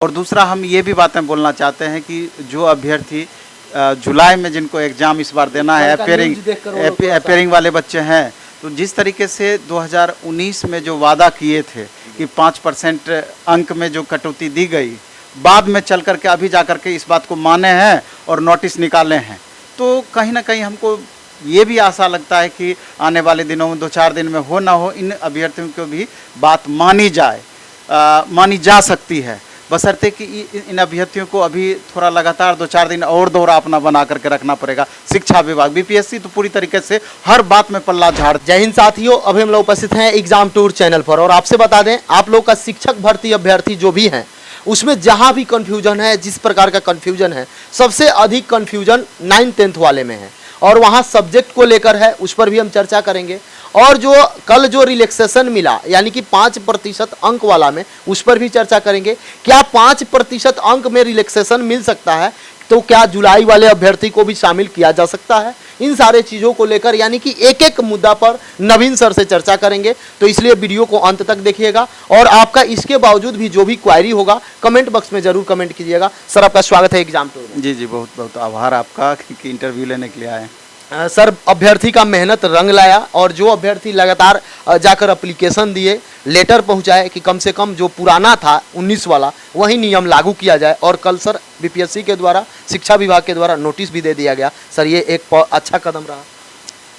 और दूसरा हम ये भी बातें बोलना चाहते हैं कि जो अभ्यर्थी जुलाई में जिनको एग्ज़ाम इस बार देना है, अपेयरिंग वाले बच्चे हैं, तो जिस तरीके से 2019 में जो वादा किए थे कि 5% अंक में जो कटौती दी गई, बाद में चल कर के अभी जा कर के इस बात को माने हैं और नोटिस निकाले हैं, तो कहीं ना कहीं हमको ये भी आशा लगता है कि आने वाले दिनों में 2-4 दिन में हो ना हो इन अभ्यर्थियों को भी बात मानी जा सकती है, बशर्ते कि इन अभ्यर्थियों को अभी थोड़ा लगातार 2-4 दिन और दौरा अपना बना करके रखना पड़ेगा। शिक्षा विभाग बीपीएससी तो पूरी तरीके से हर बात में पल्ला झाड़। जय हिंद साथियों, अभी हम लोग उपस्थित हैं एग्जाम टूर चैनल पर और आपसे बता दें, आप लोग का शिक्षक भर्ती अभ्यर्थी जो भी हैं उसमें जहां भी कंफ्यूजन है, जिस प्रकार का कंफ्यूजन है, सबसे अधिक कंफ्यूजन 9th-10th वाले में है और वहां सब्जेक्ट को लेकर है, उस पर भी हम चर्चा करेंगे। और जो कल जो रिलैक्सेशन मिला यानी कि 5% अंक वाला में, उस पर भी चर्चा करेंगे। क्या 5% अंक में रिलैक्सेशन मिल सकता है, तो क्या जुलाई वाले अभ्यर्थी को भी शामिल किया जा सकता है? इन सारे चीज़ों को लेकर यानी कि एक एक मुद्दा पर नवीन सर से चर्चा करेंगे, तो इसलिए वीडियो को अंत तक देखिएगा। और आपका इसके बावजूद भी जो भी क्वायरी होगा कमेंट बॉक्स में जरूर कमेंट कीजिएगा। सर, आपका स्वागत है एग्जाम टूर में। जी, बहुत बहुत आभार आपका कि इंटरव्यू लेने के लिए आए। सर, अभ्यर्थी का मेहनत रंग लाया और जो अभ्यर्थी लगातार जाकर एप्लीकेशन दिए, लेटर पहुंचाए कि कम से कम जो पुराना था 19 वाला वही नियम लागू किया जाए, और कल सर बीपीएससी के द्वारा, शिक्षा विभाग के द्वारा नोटिस भी दे दिया गया। सर, ये एक अच्छा कदम रहा।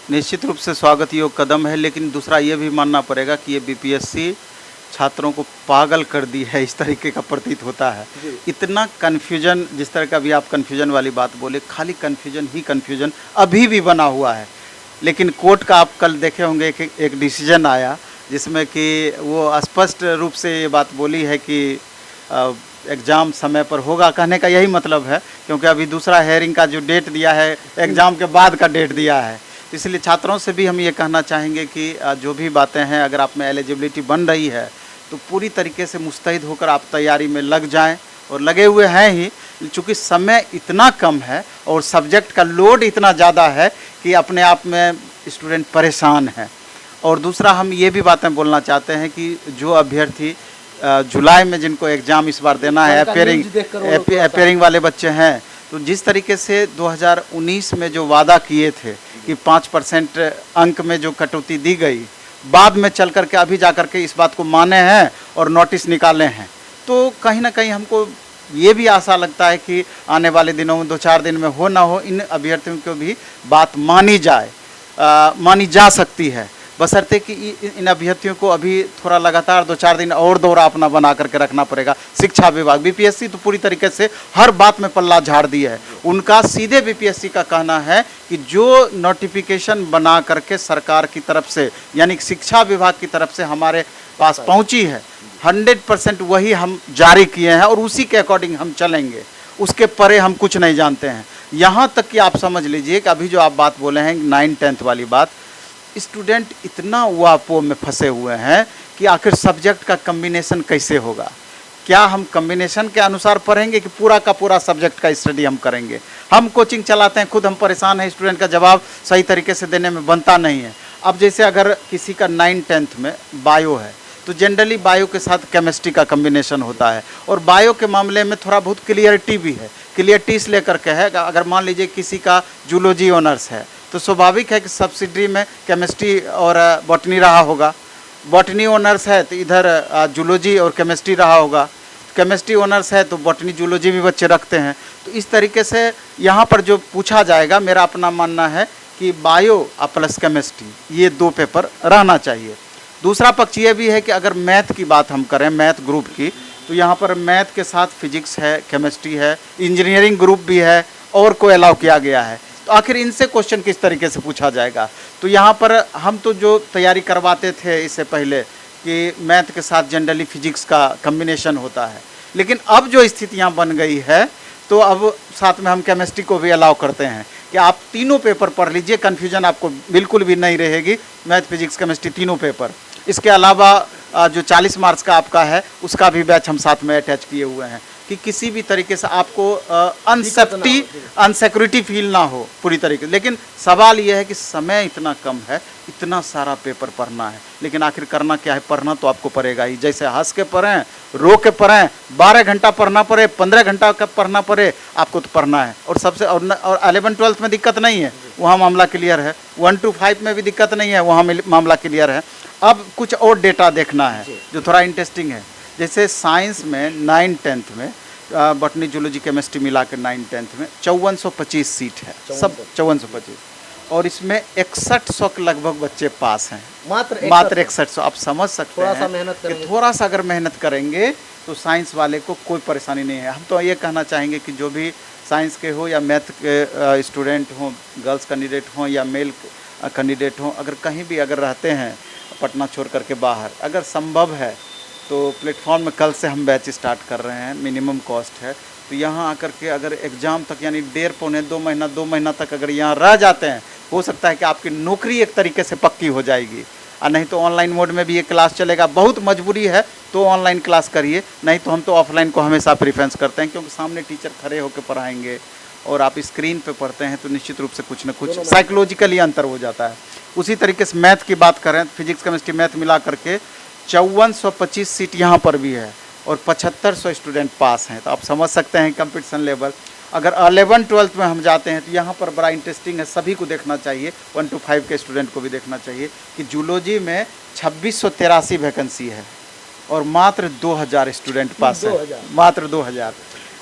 निश्चित रूप से स्वागत योग कदम है, लेकिन दूसरा ये भी मानना पड़ेगा कि ये बीपीएससी छात्रों को पागल कर दी है, इस तरीके का प्रतीत होता है। इतना कन्फ्यूजन, जिस तरह का भी आप कन्फ्यूजन वाली बात बोले, खाली कन्फ्यूजन ही कन्फ्यूजन अभी भी बना हुआ है। लेकिन कोर्ट का आप कल देखे होंगे कि एक डिसीजन आया जिसमें कि वो स्पष्ट रूप से ये बात बोली है कि एग्ज़ाम समय पर होगा। कहने का यही मतलब है, क्योंकि अभी दूसरा हेयरिंग का जो डेट दिया है, एग्ज़ाम के बाद का डेट दिया है। इसलिए छात्रों से भी हम ये कहना चाहेंगे कि जो भी बातें हैं, अगर आप में एलिजिबिलिटी बन रही है तो पूरी तरीके से मुस्तैद होकर आप तैयारी में लग जाएं, और लगे हुए हैं ही। चूँकि समय इतना कम है और सब्जेक्ट का लोड इतना ज़्यादा है कि अपने आप में स्टूडेंट परेशान है। और दूसरा हम ये भी बातें बोलना चाहते हैं कि जो अभ्यर्थी जुलाई में जिनको एग्ज़ाम इस बार देना है, अपेयरिंग वाले बच्चे हैं, तो जिस तरीके से 2019 में जो वादा किए थे कि 5% अंक में जो कटौती दी गई, बाद में चल कर के अभी जा कर के इस बात को माने हैं और नोटिस निकाले हैं, तो कहीं ना कहीं हमको ये भी आशा लगता है कि आने वाले दिनों में 2-4 दिन में हो ना हो इन अभ्यर्थियों को भी बात मानी जा सकती है, बशर्ते कि इन अभ्यर्थियों को अभी थोड़ा लगातार 2-4 दिन और दौरा अपना बना करके रखना पड़ेगा। शिक्षा विभाग बीपीएससी तो पूरी तरीके से हर बात में पल्ला झाड़ दिया है। उनका सीधे बीपीएससी का कहना है कि जो नोटिफिकेशन बना करके सरकार की तरफ से यानी शिक्षा विभाग की तरफ से हमारे पास पहुंची है, 100% वही हम जारी किए हैं और उसी के अकॉर्डिंग हम चलेंगे। उसके परे हम कुछ नहीं जानते हैं। यहाँ तक कि आप समझ लीजिए कि अभी जो आप बात बोले हैं 9th-10th वाली बात, स्टूडेंट इतना वापो में फंसे हुए हैं कि आखिर सब्जेक्ट का कम्बिनेशन कैसे होगा। क्या हम कम्बिनेशन के अनुसार पढ़ेंगे कि पूरा का पूरा सब्जेक्ट का स्टडी हम करेंगे? हम कोचिंग चलाते हैं, खुद हम परेशान हैं, स्टूडेंट का जवाब सही तरीके से देने में बनता नहीं है। अब जैसे अगर किसी का 9th-10th में बायो है तो जनरली बायो के साथ केमिस्ट्री का कम्बिनेशन होता है, और बायो के मामले में थोड़ा बहुत क्लियरिटी भी है। क्लियरिटी इस लेकर के है, अगर मान लीजिए किसी का जूलॉजी ऑनर्स है तो स्वाभाविक है कि सब्सिडरी में केमिस्ट्री और बॉटनी रहा होगा। बॉटनी ऑनर्स है तो इधर जूलॉजी और केमिस्ट्री रहा होगा। केमिस्ट्री ऑनर्स है तो बॉटनी जूलॉजी भी बच्चे रखते हैं। तो इस तरीके से यहाँ पर जो पूछा जाएगा, मेरा अपना मानना है कि बायो प्लस केमिस्ट्री ये 2 पेपर रहना चाहिए। दूसरा पक्ष ये भी है कि अगर मैथ की बात हम करें, मैथ ग्रुप की, तो यहाँ पर मैथ के साथ फिजिक्स है, केमिस्ट्री है, इंजीनियरिंग ग्रुप भी है और को अलाउ किया गया है। तो आखिर इनसे क्वेश्चन किस तरीके से पूछा जाएगा? तो यहाँ पर हम तो जो तैयारी करवाते थे इससे पहले कि मैथ के साथ जनरली फिजिक्स का कम्बिनेशन होता है, लेकिन अब जो स्थितियाँ बन गई है तो अब साथ में हम केमिस्ट्री को भी अलाउ करते हैं कि आप तीनों पेपर पढ़ लीजिए, कन्फ्यूजन आपको बिल्कुल भी नहीं रहेगी। मैथ, फिजिक्स, केमिस्ट्री तीनों पेपर। इसके अलावा जो 40 मार्क्स का आपका है उसका भी बैच हम साथ में अटैच किए हुए हैं कि किसी भी तरीके से आपको अनसेफ्टी अनसिक्योरिटी फील ना हो पूरी तरीके से। लेकिन सवाल यह है कि समय इतना कम है, इतना सारा पेपर पढ़ना है, लेकिन आखिर करना क्या है? पढ़ना तो आपको पड़ेगा ही। जैसे हंस के पढ़ें, रो के पढ़ें, 12 घंटा पढ़ना पड़े, 15 घंटा का पढ़ना पड़े, आपको तो पढ़ना है। और सबसे और 11-12 में दिक्कत नहीं है, वहाँ मामला क्लियर है। 1 to 5 में भी दिक्कत नहीं है, वहाँ मामला क्लियर है। अब कुछ और डेटा देखना है जो थोड़ा इंटरेस्टिंग है। जैसे साइंस में 9-10 में बॉटनी, जूलॉजी, केमिस्ट्री मिला के 9-10 में 5425 सीट है, सब 5425, और इसमें 6100 के लगभग बच्चे पास हैं, मात्र 6100। आप समझ सकते हैं कि थोड़ा सा अगर मेहनत करेंगे तो साइंस वाले को कोई परेशानी नहीं है। हम तो ये कहना चाहेंगे कि जो भी साइंस के हो या मैथ के स्टूडेंट हों, गर्ल्स कैंडिडेट हों या मेल कैंडिडेट हों, अगर कहीं भी अगर रहते हैं पटना छोड़ करके बाहर, अगर संभव है तो प्लेटफॉर्म में कल से हम बैच स्टार्ट कर रहे हैं, मिनिमम कॉस्ट है। तो यहाँ आकर के अगर एग्ज़ाम तक यानी 1.5-2 महीना तक अगर यहाँ रह जाते हैं, हो सकता है कि आपकी नौकरी एक तरीके से पक्की हो जाएगी। और नहीं तो ऑनलाइन मोड में भी ये क्लास चलेगा। बहुत मजबूरी है तो ऑनलाइन क्लास करिए, नहीं तो हम तो ऑफलाइन को हमेशा प्रेफरेंस करते हैं, क्योंकि सामने टीचर खड़े होकर पढ़ाएंगे और आप स्क्रीन पे पढ़ते हैं तो निश्चित रूप से कुछ न कुछ साइकोलॉजिकली अंतर हो जाता है। उसी तरीके से मैथ की बात करें, फिजिक्स, केमिस्ट्री, मैथ मिला करके 5425 सीट यहाँ पर भी है और 7500 स्टूडेंट पास हैं। तो आप समझ सकते हैं कंपटीशन लेवल। अगर 11-12 में हम जाते हैं तो यहाँ पर बड़ा इंटरेस्टिंग है, सभी को देखना चाहिए, 1 to 5 के स्टूडेंट को भी देखना चाहिए कि जूलॉजी में 2683 वैकेंसी है और मात्र 2000 स्टूडेंट पास है, मात्र 2000।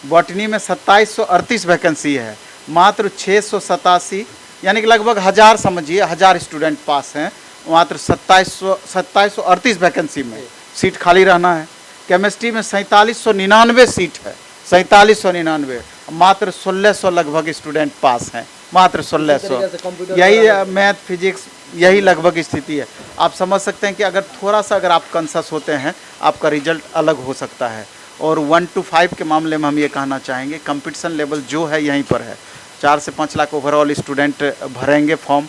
बॉटनी में 2738 वैकेंसी है, मात्र 687, यानी कि लगभग 1000 समझिए, 1000 स्टूडेंट पास हैं, मात्र 2738 वैकेंसी में सीट खाली रहना है। केमिस्ट्री में 4799 सीट है, 4799, मात्र 1600 लगभग स्टूडेंट पास हैं, मात्र 1600। यही मैथ, फिजिक्स, यही लगभग स्थिति है। आप समझ सकते हैं कि अगर थोड़ा सा अगर आप कंसस होते हैं, आपका रिजल्ट अलग हो सकता है। और 1 to 5 के मामले में हम ये कहना चाहेंगे, कंपटीशन लेवल जो है यहीं पर है। 4 से 5 लाख ओवरऑल स्टूडेंट भरेंगे फॉर्म।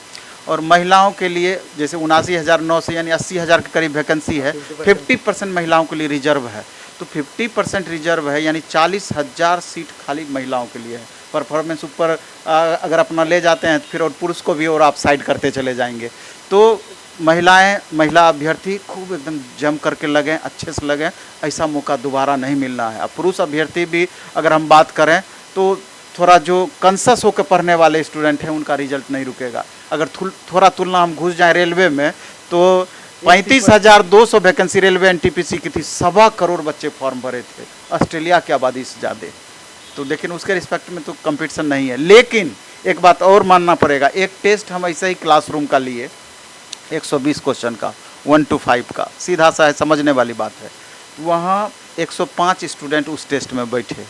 और महिलाओं के लिए जैसे 79,900 यानी 80,000 के करीब वैकेंसी है, 50% महिलाओं के लिए रिजर्व है। तो 50% रिजर्व है, यानी 40,000 सीट खाली महिलाओं के लिए है। परफॉर्मेंस ऊपर अगर अपना ले जाते हैं फिर और पुरुष को भी और आप साइड करते चले जाएंगे। तो महिला अभ्यर्थी खूब एकदम जम करके लगें, अच्छे से लगें, ऐसा मौका दोबारा नहीं मिलना है। अब पुरुष अभ्यर्थी भी अगर हम बात करें तो थोड़ा जो कंसस होकर पढ़ने वाले स्टूडेंट हैं उनका रिजल्ट नहीं रुकेगा। अगर थोड़ा तुलना हम घुस जाएं रेलवे में तो 35,200 वैकेंसी रेलवे एनटीपीसी की थी, 1.25 करोड़ बच्चे फॉर्म भरे थे, ऑस्ट्रेलिया की आबादी से ज़्यादा। तो लेकिन उसके रिस्पेक्ट में तो कंपटीशन नहीं है। लेकिन एक बात और मानना पड़ेगा, एक टेस्ट हम ऐसे ही क्लासरूम का लिए 120 क्वेश्चन का, 1 to 5 का, सीधा सा है, समझने वाली बात है। वहाँ 105 स्टूडेंट उस टेस्ट में बैठे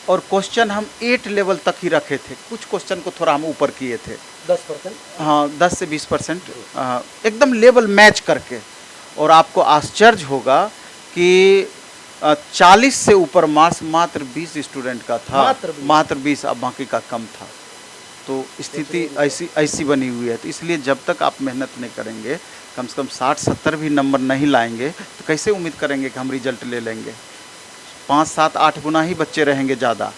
और क्वेश्चन हम 8 लेवल तक ही रखे थे, कुछ क्वेश्चन को थोड़ा हम ऊपर किए थे 10%, हाँ 10 से 20% एकदम लेवल मैच करके। और आपको आश्चर्य होगा कि 40 से ऊपर मार्क्स मात्र 20 स्टूडेंट का था, मात्र 20, अब बाकी का कम था। तो स्थिति ऐसी बनी हुई है। तो इसलिए जब तक आप मेहनत नहीं करेंगे, कम से कम 60-70 भी नंबर नहीं लाएंगे तो कैसे उम्मीद करेंगे कि हम रिजल्ट ले लेंगे। 5-7-8 गुना ही बच्चे रहेंगे ज़्यादा,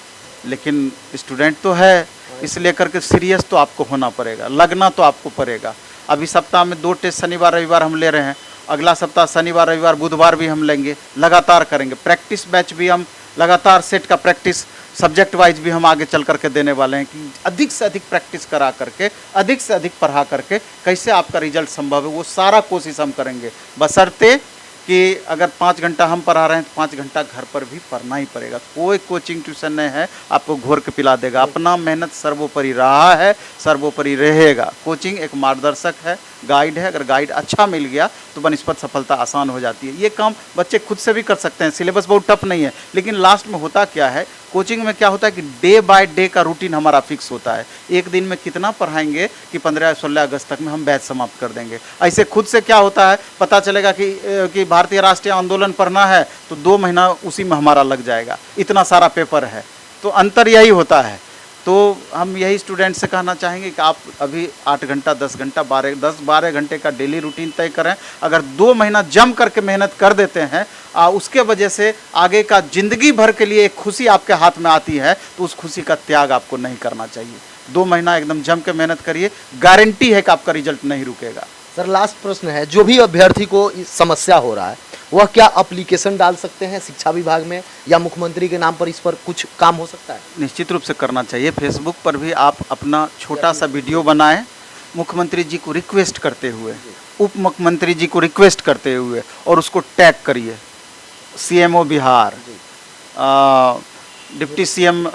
लेकिन स्टूडेंट तो है, इसलिए करके सीरियस तो आपको होना पड़ेगा, लगना तो आपको पड़ेगा। अभी सप्ताह में 2 टेस्ट शनिवार रविवार हम ले रहे हैं, अगला सप्ताह शनिवार रविवार बुधवार भी हम लेंगे, लगातार करेंगे। प्रैक्टिस बैच भी हम लगातार सेट का प्रैक्टिस सब्जेक्ट वाइज भी हम आगे चल करके देने वाले हैं कि अधिक से अधिक प्रैक्टिस करा करके, अधिक से अधिक पढ़ा करके कैसे आपका रिजल्ट संभव है वो सारा कोशिश हम करेंगे। बशर्ते कि अगर 5 घंटा हम पढ़ा रहे हैं तो 5 घंटा घर पर भी पढ़ना ही पड़ेगा। कोई कोचिंग ट्यूशन नहीं है आपको घोर के पिला देगा। अपना मेहनत सर्वोपरि रहा है, सर्वोपरि रहेगा। कोचिंग एक मार्गदर्शक है, गाइड है। अगर गाइड अच्छा मिल गया तो बनिस्पत सफलता आसान हो जाती है। ये काम बच्चे खुद से भी कर सकते हैं, सिलेबस बहुत टफ नहीं है। लेकिन लास्ट में होता क्या है, कोचिंग में क्या होता है कि डे बाय डे का रूटीन हमारा फिक्स होता है। एक दिन में कितना पढ़ाएंगे कि 15-16 अगस्त तक में हम बैच समाप्त कर देंगे। ऐसे खुद से क्या होता है, पता चलेगा कि भारतीय राष्ट्रीय आंदोलन पढ़ना है तो 2 महीना उसी में हमारा लग जाएगा, इतना सारा पेपर है। तो अंतर यही होता है। तो हम यही स्टूडेंट से कहना चाहेंगे कि आप अभी 8 घंटा 10 घंटा 12 घंटे का डेली रूटीन तय करें। अगर 2 महीना जम करके मेहनत कर देते हैं उसके वजह से आगे का ज़िंदगी भर के लिए एक खुशी आपके हाथ में आती है, तो उस खुशी का त्याग आपको नहीं करना चाहिए। 2 महीना एकदम जम के मेहनत करिए, गारंटी है कि आपका रिजल्ट नहीं रुकेगा। सर लास्ट प्रश्न है, जो भी अभ्यर्थी को इस समस्या हो रहा है वह क्या एप्लीकेशन डाल सकते हैं शिक्षा विभाग में, या मुख्यमंत्री के नाम पर इस पर कुछ काम हो सकता है? निश्चित रूप से करना चाहिए। फेसबुक पर भी आप अपना छोटा सा वीडियो बनाएं, मुख्यमंत्री जी को रिक्वेस्ट करते हुए, उप मुख्यमंत्री जी को रिक्वेस्ट करते हुए, और उसको टैग करिए। CMO Bihar, deputy CM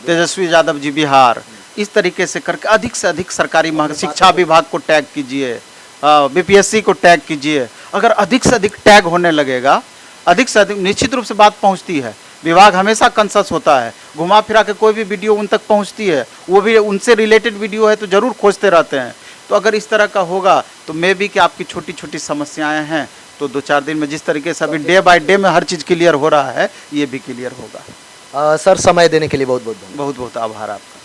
Tejashwi Yadav ji Bihar, इस तरीके से करके अधिक से अधिक सरकारी शिक्षा विभाग को टैग कीजिए, बीपीएससी को टैग कीजिए। अगर अधिक से अधिक टैग होने लगेगा, अधिक से अधिक, निश्चित रूप से बात पहुंचती है। विभाग हमेशा कंसस होता है, घुमा फिरा के कोई भी वीडियो उन तक पहुंचती है, वो भी उनसे रिलेटेड वीडियो है तो ज़रूर खोजते रहते हैं। तो अगर इस तरह का होगा तो मे भी कि आपकी छोटी छोटी समस्याएं हैं तो 2-4 दिन में जिस तरीके से अभी डे बाय डे में हर चीज़ क्लियर हो रहा है, ये भी क्लियर होगा। सर समय देने के लिए बहुत बहुत धन्यवाद। बहुत बहुत आभार आपका।